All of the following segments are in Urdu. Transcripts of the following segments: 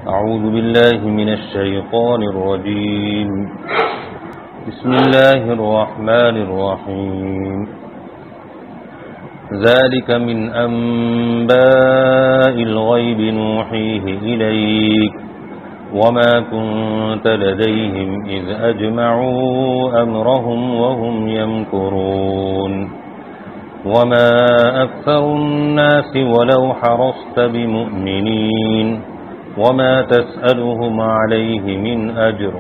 أعوذ بالله من الشيطان الرجيم. بسم الله الرحمن الرحيم. ذلك من أنباء الغيب نوحيه إليك وما كنت لديهم إذ أجمعوا أمرهم وهم يمكرون وما أكثر الناس ولو حرصت بمؤمنين وما تسألهم عليه من أجر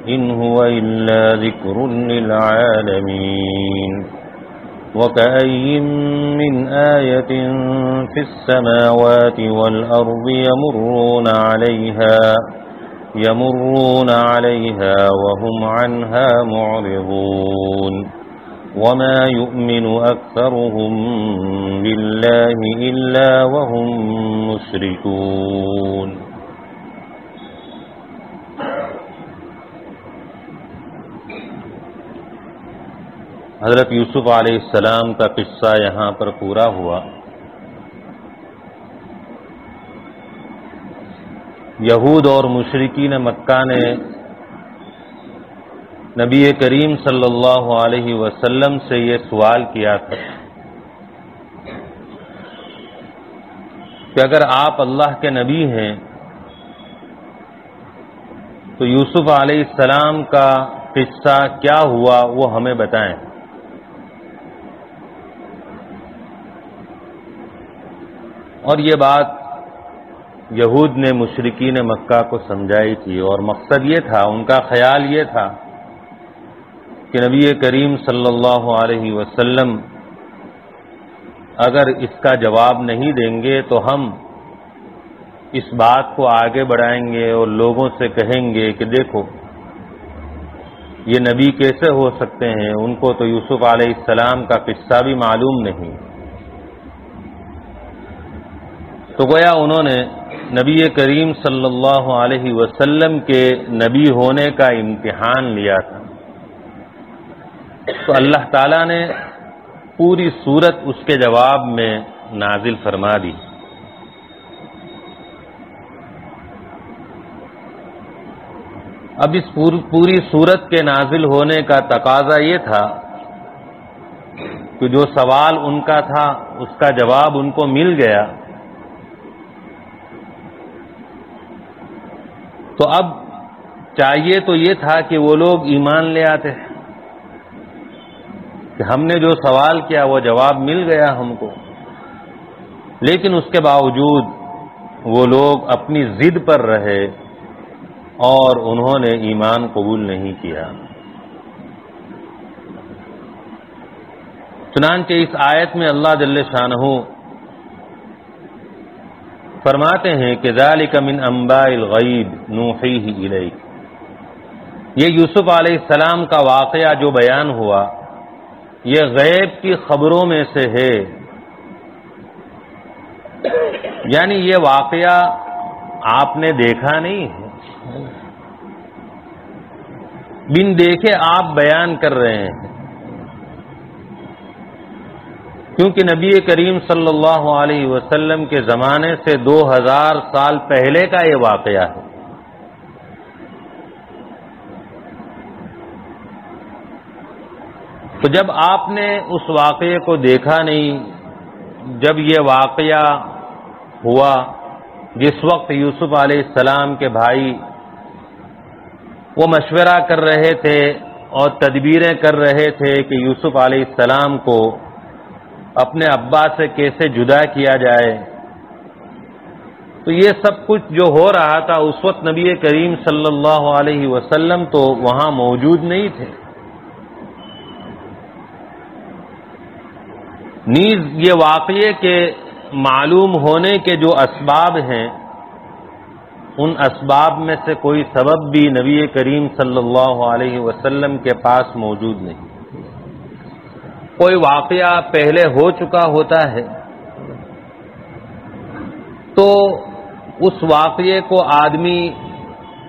إن هو إلا ذكر للعالمين. وكأي من آية في السماوات والأرض يمرون عليها وهم عنها معرضون وما يؤمن أكثرهم بالله إلا وهم مشركون. حضرت یوسف علیہ السلام کا قصہ یہاں پر پورا ہوا. یہود اور مشرکین مکہ نے نبی کریم صلی اللہ علیہ وسلم سے یہ سوال کیا تھا کہ اگر آپ اللہ کے نبی ہیں تو یوسف علیہ السلام کا قصہ کیا ہوا وہ ہمیں بتائیں. اور یہ بات یہود نے مشرکین مکہ کو سمجھائی تھی، اور مقصد یہ تھا، ان کا خیال یہ تھا کہ نبی کریم صلی اللہ علیہ وسلم اگر اس کا جواب نہیں دیں گے تو ہم اس بات کو آگے بڑھائیں گے اور لوگوں سے کہیں گے کہ دیکھو یہ نبی کیسے ہو سکتے ہیں، ان کو تو یوسف علیہ السلام کا قصہ بھی معلوم نہیں. تو گویا انہوں نے نبی کریم صلی اللہ علیہ وسلم کے نبی ہونے کا امتحان لیا تھا. تو اللہ تعالیٰ نے پوری سورت اس کے جواب میں نازل فرما دی. اب اس پوری سورت کے نازل ہونے کا تقاضا یہ تھا کہ جو سوال ان کا تھا اس کا جواب ان کو مل گیا، تو اب چاہیے تو یہ تھا کہ وہ لوگ ایمان لے آتے کہ ہم نے جو سوال کیا وہ جواب مل گیا ہم کو، لیکن اس کے باوجود وہ لوگ اپنی ضد پر رہے اور انہوں نے ایمان قبول نہیں کیا. چنانچہ اس آیت میں اللہ جل شانہ فرماتے ہیں کہ ذالک من انباء الغیب نوحیہ الیک. یہ یوسف علیہ السلام کا واقعہ جو بیان ہوا یہ غیب کی خبروں میں سے ہے، یعنی یہ واقعہ آپ نے دیکھا نہیں ہے، بن دیکھے آپ بیان کر رہے ہیں، کیونکہ نبی کریم صلی اللہ علیہ وسلم کے زمانے سے 2000 سال پہلے کا یہ واقعہ ہے. تو جب آپ نے اس واقعے کو دیکھا نہیں، جب یہ واقعہ ہوا جس وقت یوسف علیہ السلام کے بھائی وہ مشورہ کر رہے تھے اور تدبیریں کر رہے تھے کہ یوسف علیہ السلام کو اپنے ابا سے کیسے جدا کیا جائے، تو یہ سب کچھ جو ہو رہا تھا اس وقت نبی کریم صلی اللہ علیہ وسلم تو وہاں موجود نہیں تھے. نیز یہ واقعے کے معلوم ہونے کے جو اسباب ہیں ان اسباب میں سے کوئی سبب بھی نبی کریم صلی اللہ علیہ وسلم کے پاس موجود نہیں. کوئی واقعہ پہلے ہو چکا ہوتا ہے تو اس واقعے کو آدمی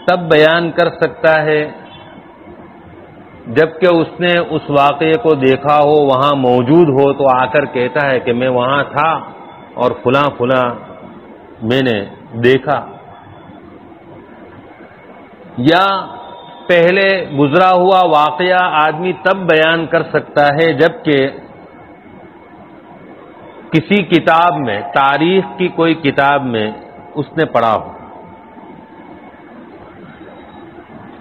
تب بیان کر سکتا ہے جبکہ اس نے اس واقعے کو دیکھا ہو، وہاں موجود ہو، تو آ کر کہتا ہے کہ میں وہاں تھا اور فلاں فلاں میں نے دیکھا. یا پہلے گزرا ہوا واقعہ آدمی تب بیان کر سکتا ہے جبکہ کسی کتاب میں، تاریخ کی کوئی کتاب میں اس نے پڑھا ہو۔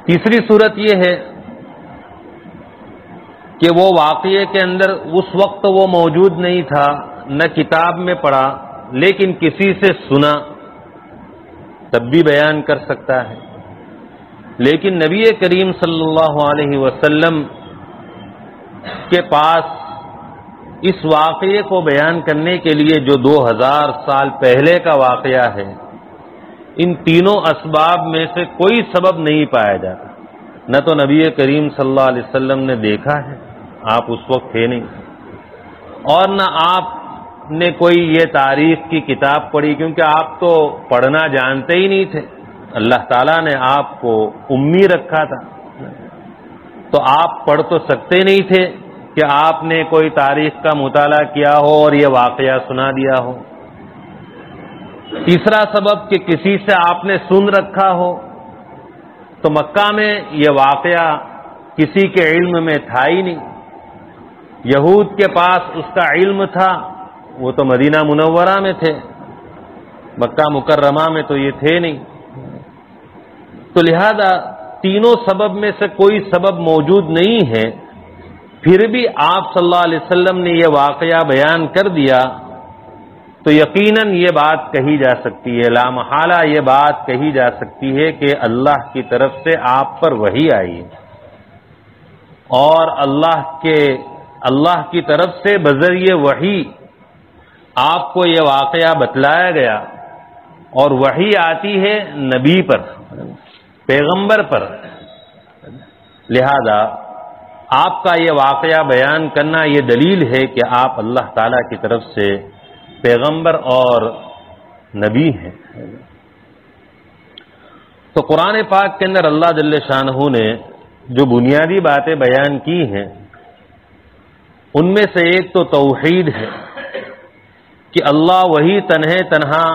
تیسری صورت یہ ہے کہ وہ واقعے کے اندر اس وقت وہ موجود نہیں تھا، نہ کتاب میں پڑھا، لیکن کسی سے سنا، تب بھی بیان کر سکتا ہے۔ لیکن نبی کریم صلی اللہ علیہ وسلم کے پاس اس واقعے کو بیان کرنے کے لیے جو 2000 سال پہلے کا واقعہ ہے، ان تینوں اسباب میں سے کوئی سبب نہیں پایا جاتا۔ نہ تو نبی کریم صلی اللہ علیہ وسلم نے دیکھا ہے، آپ اس وقت تھے نہیں، اور نہ آپ نے کوئی یہ تاریخ کی کتاب پڑھی، کیونکہ آپ تو پڑھنا جانتے ہی نہیں تھے۔ اللہ تعالیٰ نے آپ کو امی رکھا تھا، تو آپ پڑھ تو سکتے نہیں تھے کہ آپ نے کوئی تاریخ کا مطالعہ کیا ہو اور یہ واقعہ سنا دیا ہو۔ تیسرا سبب کہ کسی سے آپ نے سن رکھا ہو، تو مکہ میں یہ واقعہ کسی کے علم میں تھا ہی نہیں۔ یہود کے پاس اس کا علم تھا، وہ تو مدینہ منورہ میں تھے، مکہ مکرمہ میں تو یہ تھے نہیں، تو لہذا تینوں سبب میں سے کوئی سبب موجود نہیں ہے، پھر بھی آپ صلی اللہ علیہ وسلم نے یہ واقعہ بیان کر دیا، تو یقیناً یہ بات کہی جا سکتی ہے، لا محالہ یہ بات کہی جا سکتی ہے کہ اللہ کی طرف سے آپ پر وحی آئی ہے، اور اللہ کی طرف سے بذریعہ وحی آپ کو یہ واقعہ بتلایا گیا، اور وحی آتی ہے نبی پر، پیغمبر پر، لہذا آپ کا یہ واقعہ بیان کرنا یہ دلیل ہے کہ آپ اللہ تعالی کی طرف سے پیغمبر اور نبی ہیں۔ تو قرآن پاک کے اندر اللہ جل شانہ نے جو بنیادی باتیں بیان کی ہیں، ان میں سے ایک تو توحید ہے کہ اللہ وہی تنہا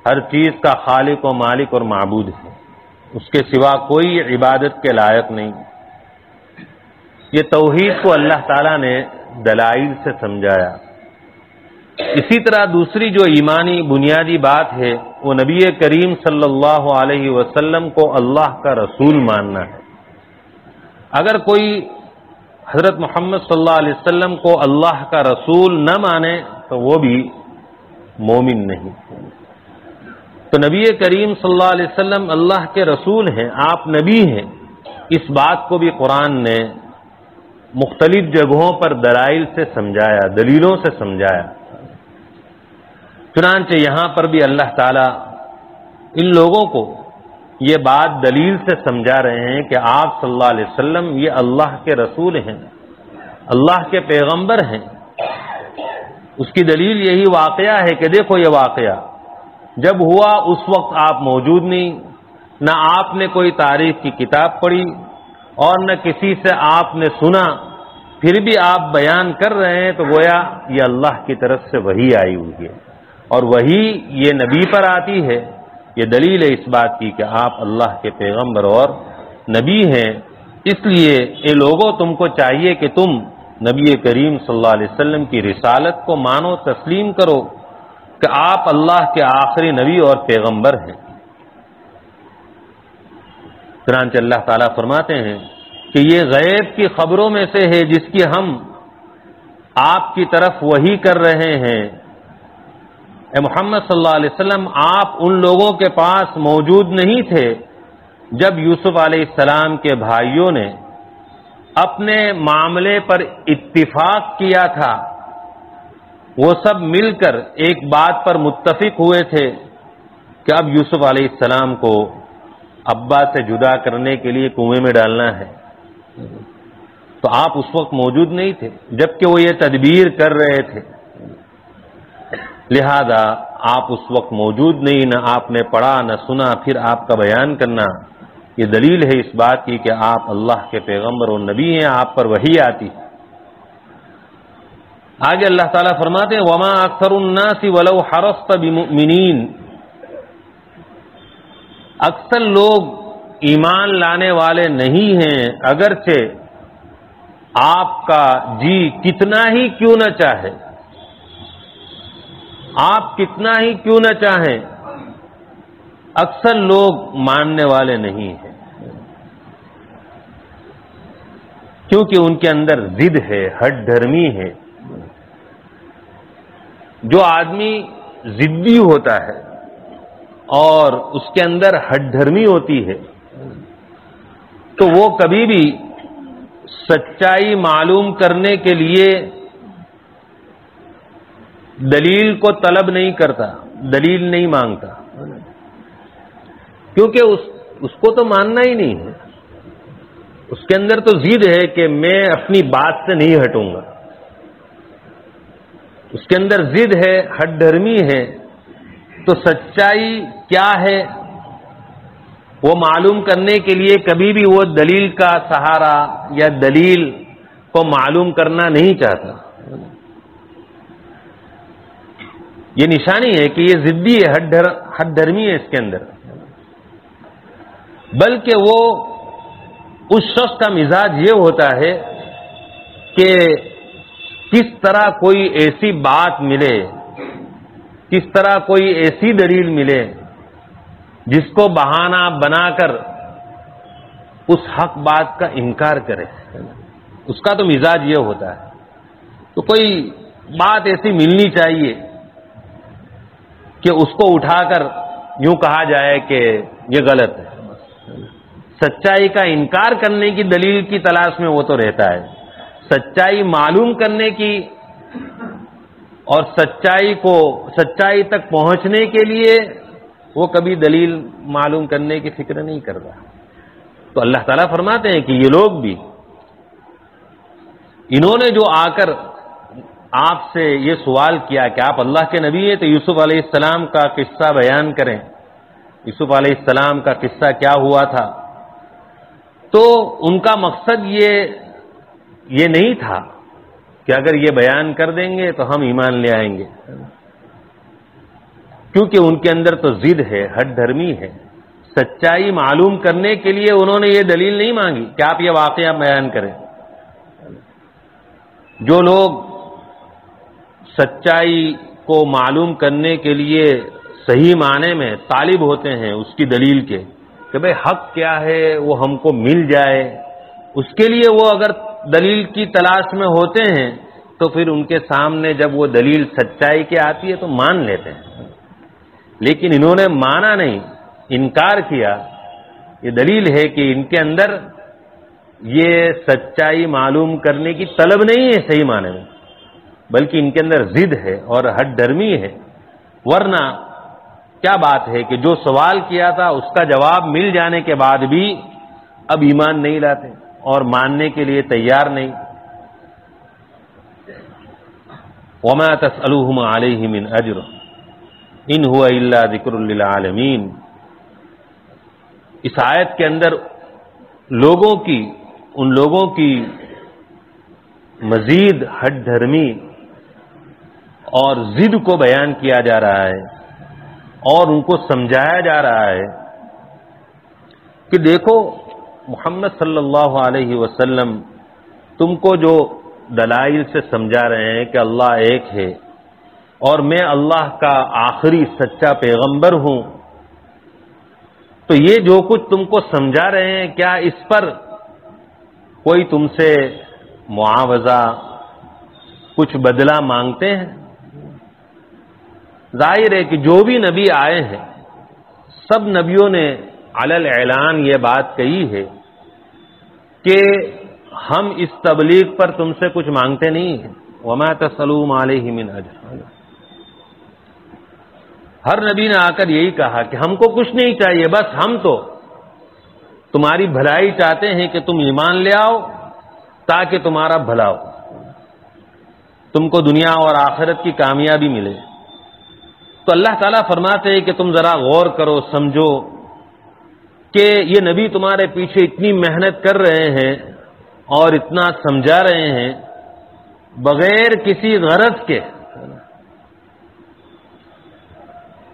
ہر چیز کا خالق و مالک اور معبود ہے، اس کے سوا کوئی عبادت کے لائق نہیں۔ یہ توحید کو اللہ تعالیٰ نے دلائل سے سمجھایا۔ اسی طرح دوسری جو ایمانی بنیادی بات ہے، وہ نبی کریم صلی اللہ علیہ وسلم کو اللہ کا رسول ماننا ہے۔ اگر کوئی حضرت محمد صلی اللہ علیہ وسلم کو اللہ کا رسول نہ مانے تو وہ بھی مومن نہیں۔ تو نبی کریم صلی اللہ علیہ وسلم اللہ کے رسول ہیں، آپ نبی ہیں، اس بات کو بھی قرآن نے مختلف جگہوں پر دلائل سے سمجھایا، دلیلوں سے سمجھایا۔ چنانچہ یہاں پر بھی اللہ تعالیٰ ان لوگوں کو یہ بات دلیل سے سمجھا رہے ہیں کہ آپ صلی اللہ علیہ وسلم یہ اللہ کے رسول ہیں، اللہ کے پیغمبر ہیں۔ اس کی دلیل یہی واقعہ ہے کہ دیکھو یہ واقعہ جب ہوا اس وقت آپ موجود نہیں، نہ آپ نے کوئی تاریخ کی کتاب پڑھی اور نہ کسی سے آپ نے سنا، پھر بھی آپ بیان کر رہے ہیں، تو گویا یہ اللہ کی طرف سے وحی آئی ہوئی ہے، اور وحی یہ نبی پر آتی ہے۔ یہ دلیل ہے اس بات کی کہ آپ اللہ کے پیغمبر اور نبی ہیں۔ اس لیے اے لوگوں، تم کو چاہیے کہ تم نبی کریم صلی اللہ علیہ وسلم کی رسالت کو مانو، تسلیم کرو کہ آپ اللہ کے آخری نبی اور پیغمبر ہیں۔ چنانچہ اللہ تعالیٰ فرماتے ہیں کہ یہ غیب کی خبروں میں سے ہے جس کی ہم آپ کی طرف وحی کر رہے ہیں۔ اے محمد صلی اللہ علیہ وسلم، آپ ان لوگوں کے پاس موجود نہیں تھے جب یوسف علیہ السلام کے بھائیوں نے اپنے معاملے پر اتفاق کیا تھا، وہ سب مل کر ایک بات پر متفق ہوئے تھے کہ اب یوسف علیہ السلام کو ابا سے جدا کرنے کے لیے کنویں میں ڈالنا ہے۔ تو آپ اس وقت موجود نہیں تھے جبکہ وہ یہ تدبیر کر رہے تھے، لہذا آپ اس وقت موجود نہیں، نہ آپ نے پڑھا نہ سنا، پھر آپ کا بیان کرنا یہ دلیل ہے اس بات کی کہ آپ اللہ کے پیغمبر اور نبی ہیں، آپ پر وحی آتی۔ آگے اللہ تعالیٰ فرماتے ہیں وَمَا أَكْثَرُ النَّاسِ وَلَوْ حَرَصْتَ بِمُؤْمِنِينَ، اکثر لوگ ایمان لانے والے نہیں ہیں، اگرچہ آپ کا جی کتنا ہی کیوں نہ چاہے، آپ کتنا ہی کیوں نہ چاہیں، اکثر لوگ ماننے والے نہیں ہیں، کیونکہ ان کے اندر ضد ہے، ہٹ دھرمی ہے۔ جو آدمی ضدی ہوتا ہے اور اس کے اندر ہٹ دھرمی ہوتی ہے تو وہ کبھی بھی سچائی معلوم کرنے کے لیے دلیل کو طلب نہیں کرتا، دلیل نہیں مانگتا، کیونکہ اس کو تو ماننا ہی نہیں ہے، اس کے اندر تو ضد ہے کہ میں اپنی بات سے نہیں ہٹوں گا، اس کے اندر ضد ہے، ہٹ دھرمی ہے۔ تو سچائی کیا ہے وہ معلوم کرنے کے لیے کبھی بھی وہ دلیل کا سہارا یا دلیل کو معلوم کرنا نہیں چاہتا۔ یہ نشانی ہے کہ یہ ضدی ہے، ہٹ دھرمی ہے اس کے اندر، بلکہ وہ اس شخص کا مزاج یہ ہوتا ہے کہ کس طرح کوئی ایسی بات ملے، کس طرح کوئی ایسی دلیل ملے جس کو بہانہ بنا کر اس حق بات کا انکار کرے، اس کا تو مزاج یہ ہوتا ہے۔ تو کوئی بات ایسی ملنی چاہیے کہ اس کو اٹھا کر یوں کہا جائے کہ یہ غلط ہے، سچائی کا انکار کرنے کی دلیل کی تلاش میں وہ تو رہتا ہے، سچائی معلوم کرنے کی اور سچائی تک پہنچنے کے لیے وہ کبھی دلیل معلوم کرنے کی فکر نہیں کرتا۔ تو اللہ تعالیٰ فرماتے ہیں کہ یہ لوگ بھی، انہوں نے جو آ کر آپ سے یہ سوال کیا کہ آپ اللہ کے نبی ہیں تو یوسف علیہ السلام کا قصہ بیان کریں، یوسف علیہ السلام کا قصہ کیا ہوا تھا، تو ان کا مقصد یہ نہیں تھا کہ اگر یہ بیان کر دیں گے تو ہم ایمان لے آئیں گے، کیونکہ ان کے اندر تو ضد ہے، ہٹ دھرمی ہے۔ سچائی معلوم کرنے کے لیے انہوں نے یہ دلیل نہیں مانگی کہ آپ یہ واقعہ بیان کریں۔ جو لوگ سچائی کو معلوم کرنے کے لیے صحیح معنی میں طالب ہوتے ہیں اس کی دلیل کے کہ بھئی حق کیا ہے وہ ہم کو مل جائے، اس کے لیے وہ اگر دلیل کی تلاش میں ہوتے ہیں تو پھر ان کے سامنے جب وہ دلیل سچائی کی آتی ہے تو مان لیتے ہیں، لیکن انہوں نے مانا نہیں، انکار کیا۔ یہ دلیل ہے کہ ان کے اندر یہ سچائی معلوم کرنے کی طلب نہیں ہے صحیح معنی میں، بلکہ ان کے اندر ضد ہے اور ہٹ دھرمی ہے۔ ورنہ کیا بات ہے کہ جو سوال کیا تھا اس کا جواب مل جانے کے بعد بھی اب ایمان نہیں لاتے اور ماننے کے لیے تیار نہیں۔ وما تسألوہم علیہ من اجر ان هو الا ذکر للعالمین۔ اس آیت کے اندر ان لوگوں کی مزید ہٹ دھرمی اور ضد کو بیان کیا جا رہا ہے اور ان کو سمجھایا جا رہا ہے کہ دیکھو محمد صلی اللہ علیہ وسلم تم کو جو دلائل سے سمجھا رہے ہیں کہ اللہ ایک ہے اور میں اللہ کا آخری سچا پیغمبر ہوں، تو یہ جو کچھ تم کو سمجھا رہے ہیں کیا اس پر کوئی تم سے معاوضہ کچھ بدلہ مانگتے ہیں؟ ظاہر ہے کہ جو بھی نبی آئے ہیں سب نبیوں نے علی الاعلان یہ بات کہی ہے کہ ہم اس تبلیغ پر تم سے کچھ مانگتے نہیں ہیں۔ وما تسألوہم علیہ من اجر، ہر نبی نے آ کر یہی کہا کہ ہم کو کچھ نہیں چاہیے، بس ہم تو تمہاری بھلائی چاہتے ہیں کہ تم ایمان لے آؤ تاکہ تمہارا بھلا ہو، تم کو دنیا اور آخرت کی کامیابی ملے۔ تو اللہ تعالیٰ فرماتے ہیں کہ تم ذرا غور کرو، سمجھو کہ یہ نبی تمہارے پیچھے اتنی محنت کر رہے ہیں اور اتنا سمجھا رہے ہیں بغیر کسی غرض کے،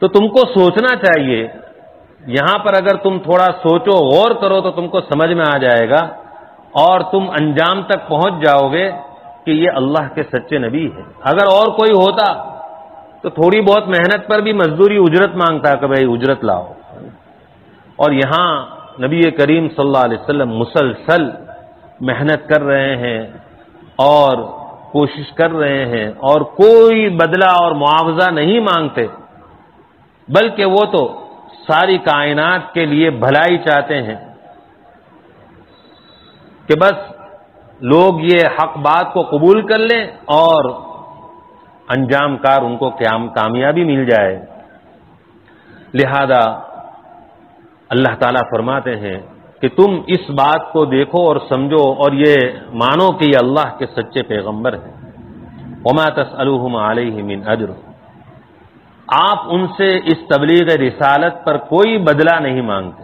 تو تم کو سوچنا چاہیے یہاں پر اگر تم تھوڑا سوچو غور کرو تو تم کو سمجھ میں آ جائے گا اور تم انجام تک پہنچ جاؤ گے کہ یہ اللہ کے سچے نبی ہے۔ اگر اور کوئی ہوتا تو تھوڑی بہت محنت پر بھی مزدوری اجرت مانگتا کہ بھائی اجرت لاؤ، اور یہاں نبی کریم صلی اللہ علیہ وسلم مسلسل محنت کر رہے ہیں اور کوشش کر رہے ہیں اور کوئی بدلہ اور معاوضہ نہیں مانگتے، بلکہ وہ تو ساری کائنات کے لیے بھلائی چاہتے ہیں کہ بس لوگ یہ حق بات کو قبول کر لیں اور انجام کار ان کو کامیابی مل جائے۔ لہذا اللہ تعالیٰ فرماتے ہیں کہ تم اس بات کو دیکھو اور سمجھو اور یہ مانو کہ یہ اللہ کے سچے پیغمبر ہیں۔ وما تسألوہم علیہ من اجر، آپ ان سے اس تبلیغ رسالت پر کوئی بدلہ نہیں مانگتے۔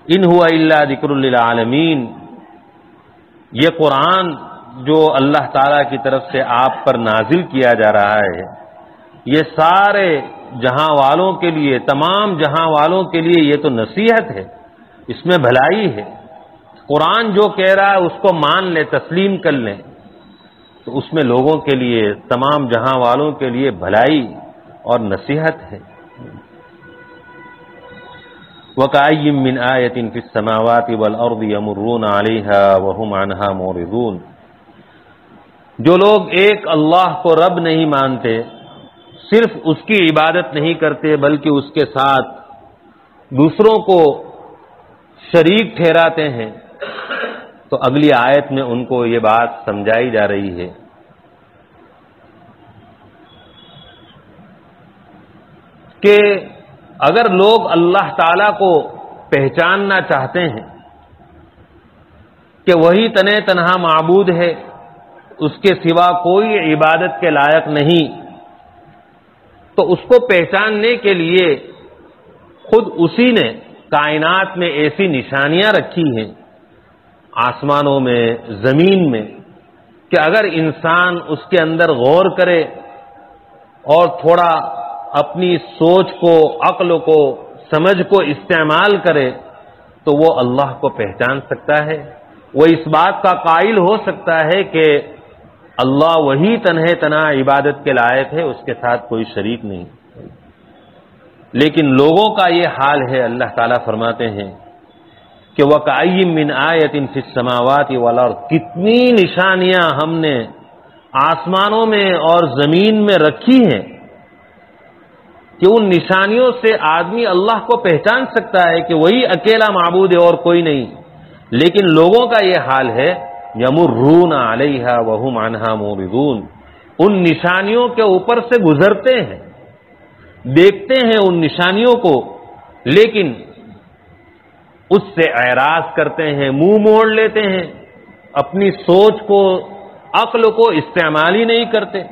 ان ہوا الا ذکر للعالمین، یہ قرآن جو اللہ تعالیٰ کی طرف سے آپ پر نازل کیا جا رہا ہے، یہ سارے جہاں والوں کے لیے، تمام جہاں والوں کے لیے یہ تو نصیحت ہے، اس میں بھلائی ہے۔ قرآن جو کہہ رہا ہے اس کو مان لے، تسلیم کر لیں، تو اس میں لوگوں کے لیے، تمام جہاں والوں کے لیے بھلائی اور نصیحت ہے۔ وَكَأَيٍّ مِّنْ آيَةٍ فِي السَّمَاوَاتِ وَالْأَرْضِ يَمُرُّونَ عَلَيْهَا وَهُمْ عَنْهَا مُعْرِضُونَ، جو لوگ ایک اللہ کو رب نہیں مانتے، صرف اس کی عبادت نہیں کرتے بلکہ اس کے ساتھ دوسروں کو شریک ٹھہراتے ہیں، تو اگلی آیت میں ان کو یہ بات سمجھائی جا رہی ہے کہ اگر لوگ اللہ تعالی کو پہچاننا چاہتے ہیں کہ وہی تنہا معبود ہے، اس کے سوا کوئی عبادت کے لائق نہیں، تو اس کو پہچاننے کے لیے خود اسی نے کائنات میں ایسی نشانیاں رکھی ہیں، آسمانوں میں، زمین میں، کہ اگر انسان اس کے اندر غور کرے اور تھوڑا اپنی سوچ کو، عقل کو، سمجھ کو استعمال کرے تو وہ اللہ کو پہچان سکتا ہے، وہ اس بات کا قائل ہو سکتا ہے کہ اللہ وہی تنہا عبادت کے لائق ہے، اس کے ساتھ کوئی شریک نہیں۔ لیکن لوگوں کا یہ حال ہے، اللہ تعالیٰ فرماتے ہیں کہ وَكَأَيٍّ مِّنْ آيَةٍ فِي السَّمَاوَاتِ وَالْأَرْضِ، کتنی نشانیاں ہم نے آسمانوں میں اور زمین میں رکھی ہیں کہ ان نشانیوں سے آدمی اللہ کو پہچان سکتا ہے کہ وہی اکیلا معبود ہے اور کوئی نہیں، لیکن لوگوں کا یہ حال ہے یمرون علیہا وہم عنہا معرضون، ان نشانیوں کے اوپر سے گزرتے ہیں، دیکھتے ہیں ان نشانیوں کو، لیکن اس سے اعراض کرتے ہیں، منہ موڑ لیتے ہیں، اپنی سوچ کو، عقل کو استعمال ہی نہیں کرتے۔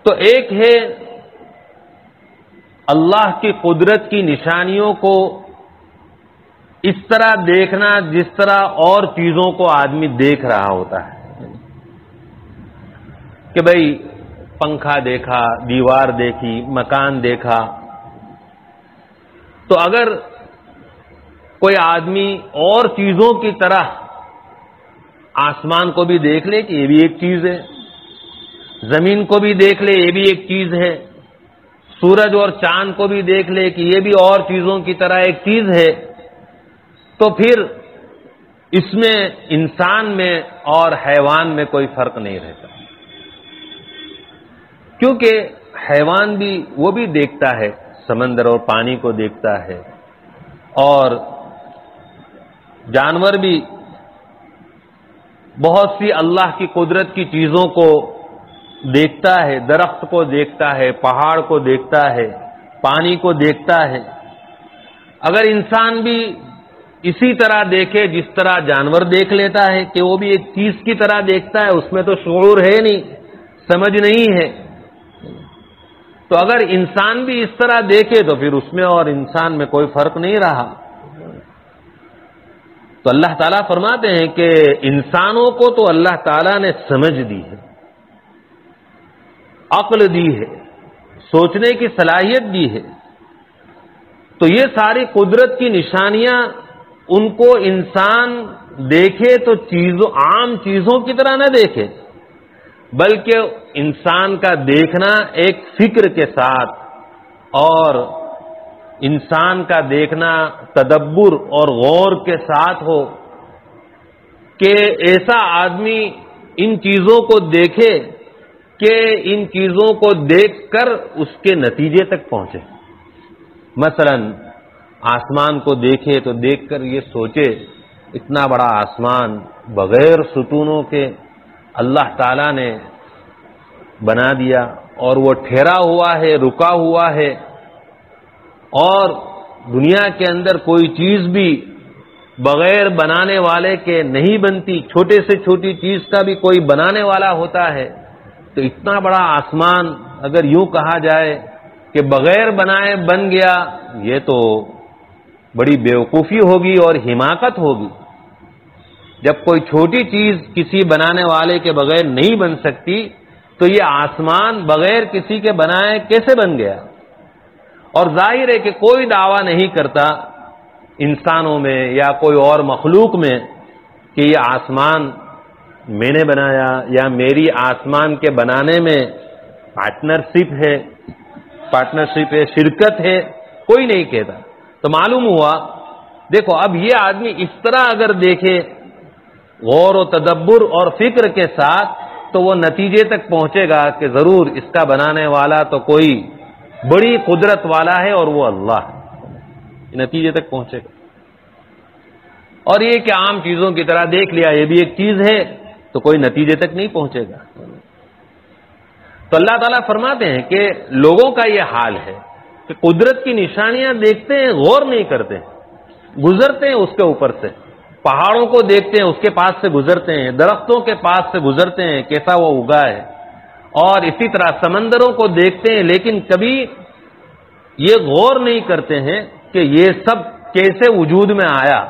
تو ایک ہے اللہ کی قدرت کی نشانیوں کو اس طرح دیکھنا جس طرح اور چیزوں کو آدمی دیکھ رہا ہوتا ہے، کہ بھئی پنکھا دیکھا، دیوار دیکھی، مکان دیکھا، تو اگر کوئی آدمی اور چیزوں کی طرح آسمان کو بھی دیکھ لے کہ یہ بھی ایک چیز ہے، زمین کو بھی دیکھ لے یہ بھی ایک چیز ہے، سورج اور چاند کو بھی دیکھ لے کہ یہ بھی اور چیزوں کی طرح ایک چیز ہے، تو پھر اس میں انسان میں اور حیوان میں کوئی فرق نہیں رہتا، کیونکہ حیوان بھی وہ بھی دیکھتا ہے، سمندر اور پانی کو دیکھتا ہے، اور جانور بھی بہت سی اللہ کی قدرت کی چیزوں کو دیکھتا ہے، درخت کو دیکھتا ہے، پہاڑ کو دیکھتا ہے، پانی کو دیکھتا ہے۔ اگر انسان بھی اسی طرح دیکھے جس طرح جانور دیکھ لیتا ہے کہ وہ بھی ایک چیز کی طرح دیکھتا ہے، اس میں تو شعور ہے نہیں، سمجھ نہیں ہے، تو اگر انسان بھی اس طرح دیکھے تو پھر اس میں اور انسان میں کوئی فرق نہیں رہا۔ تو اللہ تعالیٰ فرماتے ہیں کہ انسانوں کو تو اللہ تعالیٰ نے سمجھ دی ہے، عقل دی ہے، سوچنے کی صلاحیت دی ہے، تو یہ ساری قدرت کی نشانیاں ان کو انسان دیکھے تو عام چیزوں کی طرح نہ دیکھے، بلکہ انسان کا دیکھنا ایک فکر کے ساتھ اور انسان کا دیکھنا تدبر اور غور کے ساتھ ہو، کہ ایسا آدمی ان چیزوں کو دیکھے کہ ان چیزوں کو دیکھ کر اس کے نتیجے تک پہنچے۔ مثلا آسمان کو دیکھے تو دیکھ کر یہ سوچے اتنا بڑا آسمان بغیر ستونوں کے اللہ تعالی نے بنا دیا، اور وہ ٹھہرا ہوا ہے، رکا ہوا ہے، اور دنیا کے اندر کوئی چیز بھی بغیر بنانے والے کے نہیں بنتی، چھوٹے سے چھوٹی چیز کا بھی کوئی بنانے والا ہوتا ہے، تو اتنا بڑا آسمان اگر یوں کہا جائے کہ بغیر بنائے بن گیا، یہ تو بڑی بیوقوفی ہوگی اور حماقت ہوگی۔ جب کوئی چھوٹی چیز کسی بنانے والے کے بغیر نہیں بن سکتی، تو یہ آسمان بغیر کسی کے بنائے کیسے بن گیا؟ اور ظاہر ہے کہ کوئی دعویٰ نہیں کرتا انسانوں میں یا کوئی اور مخلوق میں کہ یہ آسمان میں نے بنایا یا میری آسمان کے بنانے میں پارٹنرشپ ہے، شرکت ہے، کوئی نہیں کہتا۔ تو معلوم ہوا، دیکھو اب یہ آدمی اس طرح اگر دیکھے غور و تدبر اور فکر کے ساتھ، تو وہ نتیجے تک پہنچے گا کہ ضرور اس کا بنانے والا تو کوئی بڑی قدرت والا ہے اور وہ اللہ ہے، نتیجے تک پہنچے گا۔ اور یہ کہ عام چیزوں کی طرح دیکھ لیا یہ بھی ایک چیز ہے، تو کوئی نتیجے تک نہیں پہنچے گا۔ تو اللہ تعالیٰ فرماتے ہیں کہ لوگوں کا یہ حال ہے کہ قدرت کی نشانیاں دیکھتے ہیں، غور نہیں کرتے، گزرتے ہیں اس کے اوپر سے، پہاڑوں کو دیکھتے ہیں، اس کے پاس سے گزرتے ہیں، درختوں کے پاس سے گزرتے ہیں کیسا وہ اگا ہے، اور اسی طرح سمندروں کو دیکھتے ہیں، لیکن کبھی یہ غور نہیں کرتے ہیں کہ یہ سب کیسے وجود میں آیا،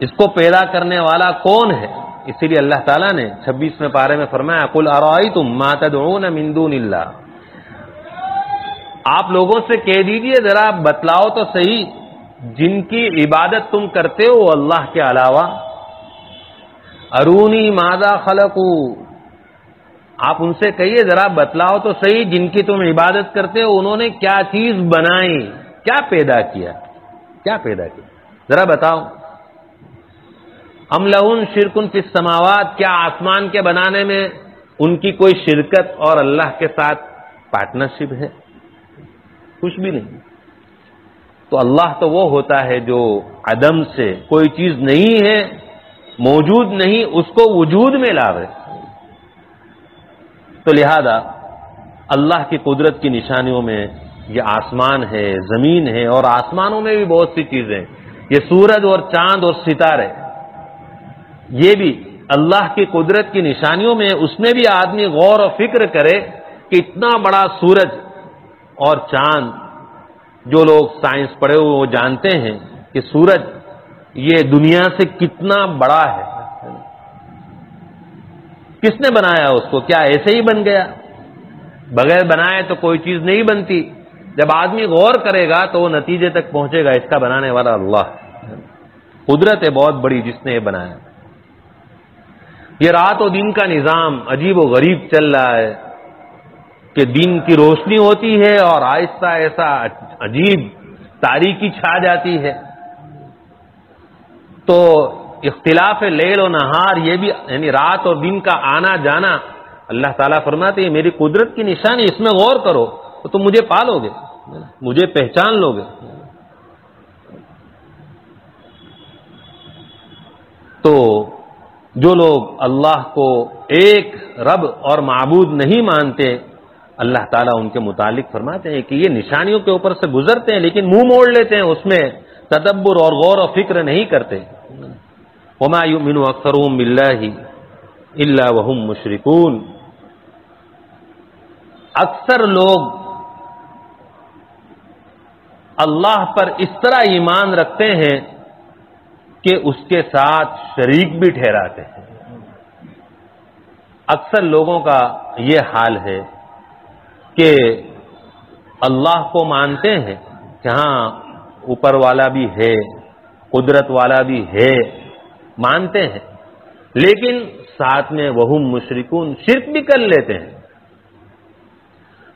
اس کو پیدا کرنے والا کون ہے۔ اسی لیے اللہ تعالیٰ نے 26ویں پارے میں فرمایا قل ارائیتم ما تدعون من دون اللہ، آپ لوگوں سے کہہ دیجئے ذرا بتلاؤ تو صحیح جن کی عبادت تم کرتے ہو اللہ کے علاوہ، ارونی ماذا خلقو، آپ ان سے کہیے ذرا بتلاؤ تو صحیح جن کی تم عبادت کرتے ہو انہوں نے کیا چیز بنائی، کیا پیدا کیا، ذرا بتاؤ۔ ام لہم شرکن فی السماوات، کیا آسمان کے بنانے میں ان کی کوئی شرکت اور اللہ کے ساتھ پارٹنرشپ ہے؟ کچھ بھی نہیں۔ تو اللہ تو وہ ہوتا ہے جو عدم سے، کوئی چیز نہیں ہے، موجود نہیں، اس کو وجود میں لاوے۔ تو لہذا اللہ کی قدرت کی نشانیوں میں یہ آسمان ہے، زمین ہے، اور آسمانوں میں بھی بہت سی چیزیں، یہ سورج اور چاند اور ستارے، یہ بھی اللہ کی قدرت کی نشانیوں میں، اس میں بھی آدمی غور و فکر کرے کہ اتنا بڑا سورج اور چاند، جو لوگ سائنس پڑھے ہوئے وہ جانتے ہیں کہ سورج یہ دنیا سے کتنا بڑا ہے، کس نے بنایا اس کو؟ کیا ایسے ہی بن گیا؟ بغیر بنائے تو کوئی چیز نہیں بنتی۔ جب آدمی غور کرے گا تو وہ نتیجے تک پہنچے گا اس کا بنانے والا اللہ، قدرت ہے بہت بڑی جس نے یہ بنایا۔ یہ رات و دن کا نظام عجیب و غریب چل رہا ہے کہ دن کی روشنی ہوتی ہے اور آہستہ ایسا عجیب تاریکی چھا جاتی ہے۔ تو اختلاف لیل و نہار، یہ بھی یعنی رات اور دن کا آنا جانا، اللہ تعالیٰ فرماتے ہیں میری قدرت کی نشانی، اس میں غور کرو تو تم مجھے پالو گے، مجھے پہچان لو گے۔ تو جو لوگ اللہ کو ایک رب اور معبود نہیں مانتے، اللہ تعالیٰ ان کے متعلق فرماتے ہیں کہ یہ نشانیوں کے اوپر سے گزرتے ہیں لیکن منہ موڑ لیتے ہیں، اس میں تدبر اور غور و فکر نہیں کرتے۔ وما یؤمن اکثرهم باللہ الا وهم مشرکون، اکثر لوگ اللہ پر اس طرح ایمان رکھتے ہیں کہ اس کے ساتھ شریک بھی ٹھہراتے ہیں۔ اکثر لوگوں کا یہ حال ہے کہ اللہ کو مانتے ہیں کہ ہاں اوپر والا بھی ہے، قدرت والا بھی ہے، مانتے ہیں، لیکن ساتھ میں وہم مشرکون، شرک بھی کر لیتے ہیں۔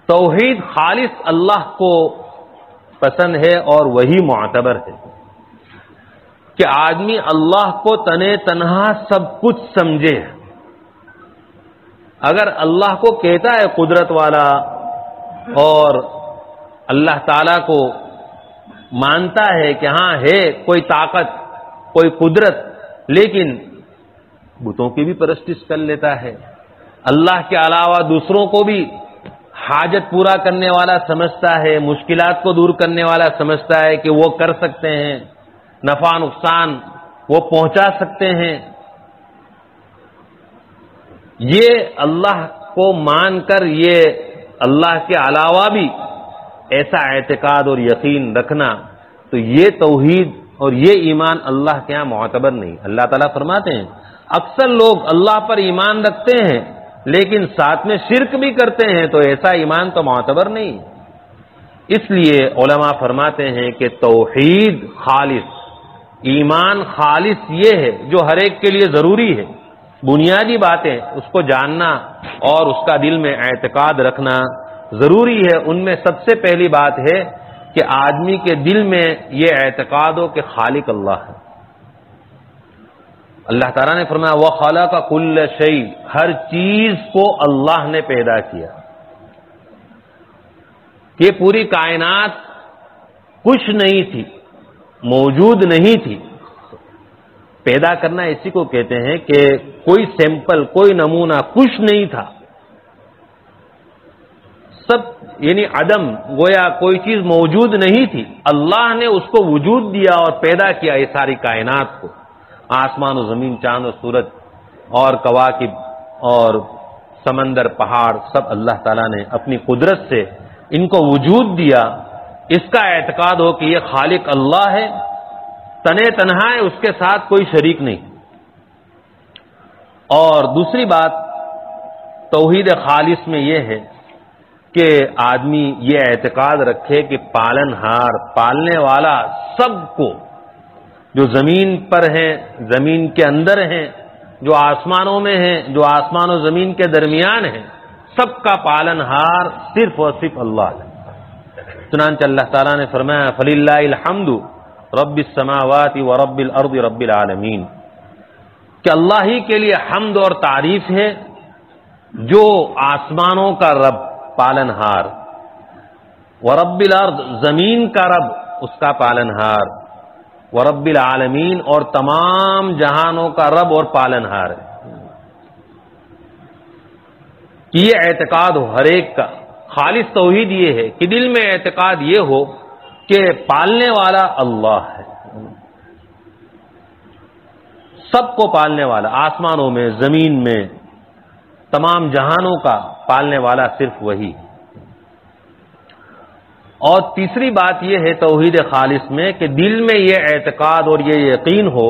توحید خالص اللہ کو پسند ہے اور وہی معتبر ہے کہ آدمی اللہ کو تنے تنہا سب کچھ سمجھے۔ اگر اللہ کو کہتا ہے قدرت والا اور اللہ تعالی کو مانتا ہے کہ ہاں ہے کوئی طاقت، کوئی قدرت، لیکن بتوں کی بھی پرستش کر لیتا ہے، اللہ کے علاوہ دوسروں کو بھی حاجت پورا کرنے والا سمجھتا ہے، مشکلات کو دور کرنے والا سمجھتا ہے کہ وہ کر سکتے ہیں، نفع نقصان وہ پہنچا سکتے ہیں۔ یہ اللہ کو مان کر یہ اللہ کے علاوہ بھی ایسا اعتقاد اور یقین رکھنا، تو یہ توحید اور یہ ایمان اللہ کے ہاں معتبر نہیں۔ اللہ تعالیٰ فرماتے ہیں اکثر لوگ اللہ پر ایمان رکھتے ہیں لیکن ساتھ میں شرک بھی کرتے ہیں، تو ایسا ایمان تو معتبر نہیں۔ اس لیے علماء فرماتے ہیں کہ توحید خالص، ایمان خالص یہ ہے جو ہر ایک کے لیے ضروری ہے، بنیادی باتیں اس کو جاننا اور اس کا دل میں اعتقاد رکھنا ضروری ہے۔ ان میں سب سے پہلی بات ہے کہ آدمی کے دل میں یہ اعتقاد ہو کہ خالق اللہ ہے۔ اللہ تعالیٰ نے فرمایا وَخَلَقَ كُلَّ شَيْءٍ، ہر چیز کو اللہ نے پیدا کیا۔ کہ پوری کائنات کچھ نہیں تھی، موجود نہیں تھی۔ پیدا کرنا اسی کو کہتے ہیں کہ کوئی سیمپل، کوئی نمونہ، کچھ نہیں تھا، سب یعنی عدم، گویا کوئی چیز موجود نہیں تھی، اللہ نے اس کو وجود دیا اور پیدا کیا یہ ساری کائنات کو، آسمان و زمین، چاند و سورج اور کواکب اور سمندر، پہاڑ، سب اللہ تعالیٰ نے اپنی قدرت سے ان کو وجود دیا۔ اس کا اعتقاد ہو کہ یہ خالق اللہ ہے، تنے تنہا ہے، اس کے ساتھ کوئی شریک نہیں۔ اور دوسری بات توحید خالص میں یہ ہے کہ آدمی یہ اعتقاد رکھے کہ پالن ہار، پالنے والا سب کو، جو زمین پر ہیں، زمین کے اندر ہیں، جو آسمانوں میں ہیں، جو آسمان و زمین کے درمیان ہیں، سب کا پالن ہار صرف اور صرف اللہ ہے۔ چنانچہ اللہ تعالیٰ نے فرمایا فَلِلَّهِ الْحَمْدُ رَبِّ السَّمَاوَاتِ وَرَبِّ الْأَرْضِ رَبِّ الْعَالَمِينَ، کہ اللہ ہی کے لیے حمد اور تعریف ہے جو آسمانوں کا رب، پالن ہار، ورب الارض، زمین کا رب، اس کا پالن ہار، ورب العالمین، اور تمام جہانوں کا رب اور پالن ہار ہے۔ کہ یہ اعتقاد ہو ہر ایک کا، خالص توحید یہ ہے کہ دل میں اعتقاد یہ ہو کہ پالنے والا اللہ ہے، سب کو پالنے والا، آسمانوں میں، زمین میں، تمام جہانوں کا پالنے والا صرف وہی۔ اور تیسری بات یہ ہے توحید خالص میں کہ دل میں یہ اعتقاد اور یہ یقین ہو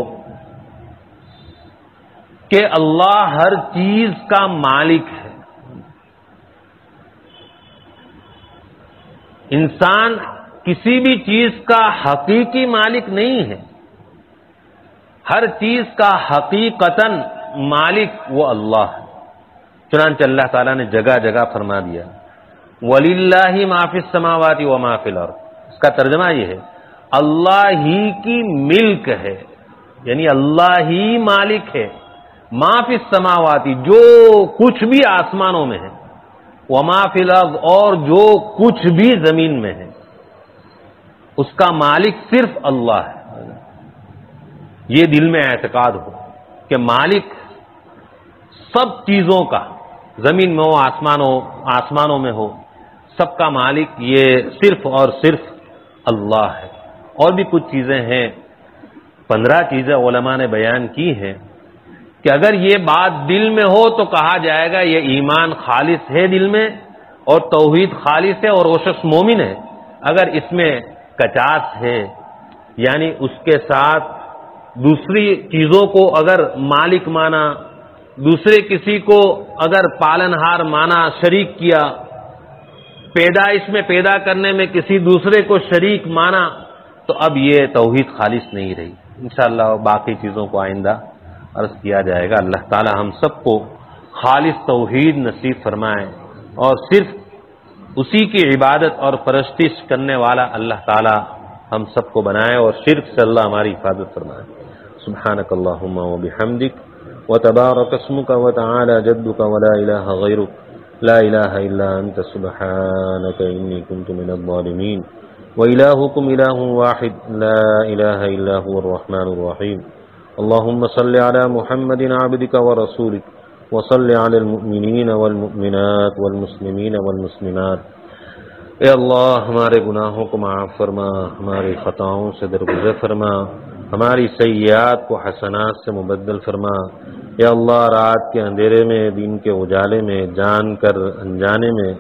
کہ اللہ ہر چیز کا مالک ہے۔ انسان کسی بھی چیز کا حقیقی مالک نہیں ہے، ہر چیز کا حقیقتاً مالک وہ اللہ ہے۔ چنانچہ اللہ تعالیٰ نے جگہ جگہ فرما دیا وَلِلَّهِ مَا فِي السَّمَاوَاتِ وَمَا فِي الْأَرْضِ، اس کا ترجمہ یہ ہے اللہ ہی کی ملک ہے، یعنی اللہ ہی مالک ہے، ما فی السماوات، جو کچھ بھی آسمانوں میں ہے، وما فی الارض، اور جو کچھ بھی زمین میں ہے، اس کا مالک صرف اللہ ہے۔ یہ دل میں اعتقاد ہو کہ مالک سب چیزوں کا، زمین میں ہو، آسمانوں میں ہو، سب کا مالک یہ صرف اور صرف اللہ ہے۔ اور بھی کچھ چیزیں ہیں، 15 چیزیں علماء نے بیان کی ہیں کہ اگر یہ بات دل میں ہو تو کہا جائے گا یہ ایمان خالص ہے دل میں، اور توحید خالص ہے، اور وہ شخص مومن ہے۔ اگر اس میں کچاس ہے، یعنی اس کے ساتھ دوسری چیزوں کو اگر مالک مانا دوسرے کسی کو اگر پالنہار مانا، شریک کیا، پیدائش میں پیدا کرنے میں کسی دوسرے کو شریک مانا، تو اب یہ توحید خالص نہیں رہی۔ انشاءاللہ باقی چیزوں کو آئندہ عرض کیا جائے گا۔ اللہ تعالی ہم سب کو خالص توحید نصیب فرمائے اور صرف اسی کی عبادت اور پرستش کرنے والا اللہ تعالی ہم سب کو بنائے اور شرک سے اللہ ہماری حفاظت فرمائے۔ سبحانک اللہم و بحمدک وتبارک اسمک وتعالی جدک ولا الہ غیرک لا الہ الا انت سبحانک انی کنت من الظالمین وإلہکم الہ واحد لا الہ الا هو الرحمن الرحیم اللہم صل علی محمد عبدک ورسولک وصل علی المؤمنین والمؤمنات والمسلمین والمسلمات۔ اے اللہ ہمارے گناہوں کو معاف فرما، ہماری خطاؤں سے درگزر فرما، ہماری سیئات کو حسنات سے مبدل فرما۔ یا اللہ رات کے اندھیرے میں، دن کے اجالے میں، جان کر انجانے میں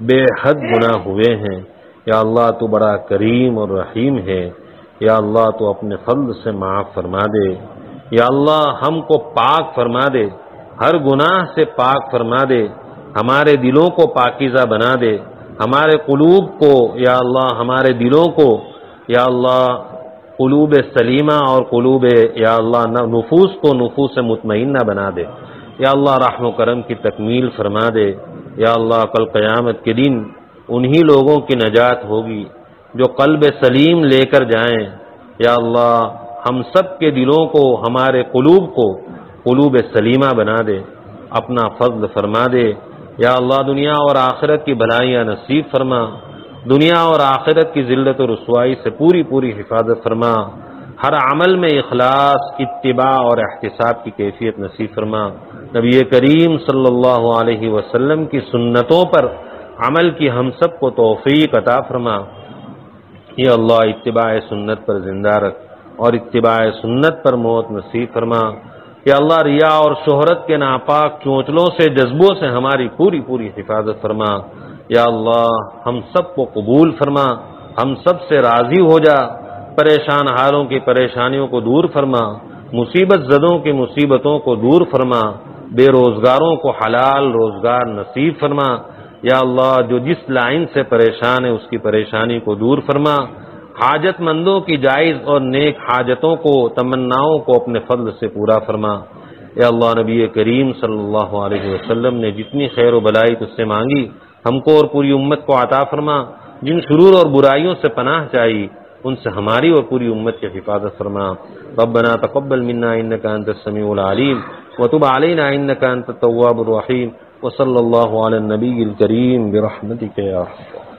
بے حد گناہ ہوئے ہیں۔ یا اللہ تو بڑا کریم اور رحیم ہے۔ یا اللہ تو اپنے فضل سے معاف فرما دے۔ یا اللہ ہم کو پاک فرما دے، ہر گناہ سے پاک فرما دے، ہمارے دلوں کو پاکیزہ بنا دے، ہمارے قلوب کو یا اللہ ہمارے دلوں کو یا اللہ قلوب سلیمہ اور قلوب یا اللہ نفوس کو نفوس مطمئنہ بنا دے۔ یا اللہ رحم و کرم کی تکمیل فرما دے۔ یا اللہ کل قیامت کے دن انہی لوگوں کی نجات ہوگی جو قلب سلیم لے کر جائیں۔ یا اللہ ہم سب کے دلوں کو، ہمارے قلوب کو قلوب سلیمہ بنا دے، اپنا فضل فرما دے۔ یا اللہ دنیا اور آخرت کی بھلائیاں نصیب فرما، دنیا اور آخرت کی ذلت و رسوائی سے پوری پوری حفاظت فرما، ہر عمل میں اخلاص، اتباع اور احتساب کی کیفیت نصیب فرما، نبی کریم صلی اللہ علیہ وسلم کی سنتوں پر عمل کی ہم سب کو توفیق عطا فرما۔ یا اللہ اتباع سنت پر زندہ رکھ اور اتباع سنت پر موت نصیب فرما۔ یا اللہ ریا اور شہرت کے ناپاک چونچلوں سے، جذبوں سے ہماری پوری پوری حفاظت فرما۔ یا اللہ ہم سب کو قبول فرما، ہم سب سے راضی ہو جا، پریشان حالوں کی پریشانیوں کو دور فرما، مصیبت زدوں کی مصیبتوں کو دور فرما، بے روزگاروں کو حلال روزگار نصیب فرما۔ یا اللہ جو جس لائن سے پریشان ہے اس کی پریشانی کو دور فرما، حاجت مندوں کی جائز اور نیک حاجتوں کو، تمناؤں کو اپنے فضل سے پورا فرما۔ یا اللہ نبی کریم صلی اللہ علیہ وسلم نے جتنی خیر و بلائی تجھ سے مانگی ہم کو اور پوری امت کو عطا فرما، جن شرور اور برائیوں سے پناہ چاہی ان سے ہماری اور پوری امت کی حفاظت فرما۔ ربنا تقبل منا انک انت السمیع العلیم وتب علینا انک انت التواب الرحیم وصلی اللہ علی النبی الکریم برحمتک یا ارحم۔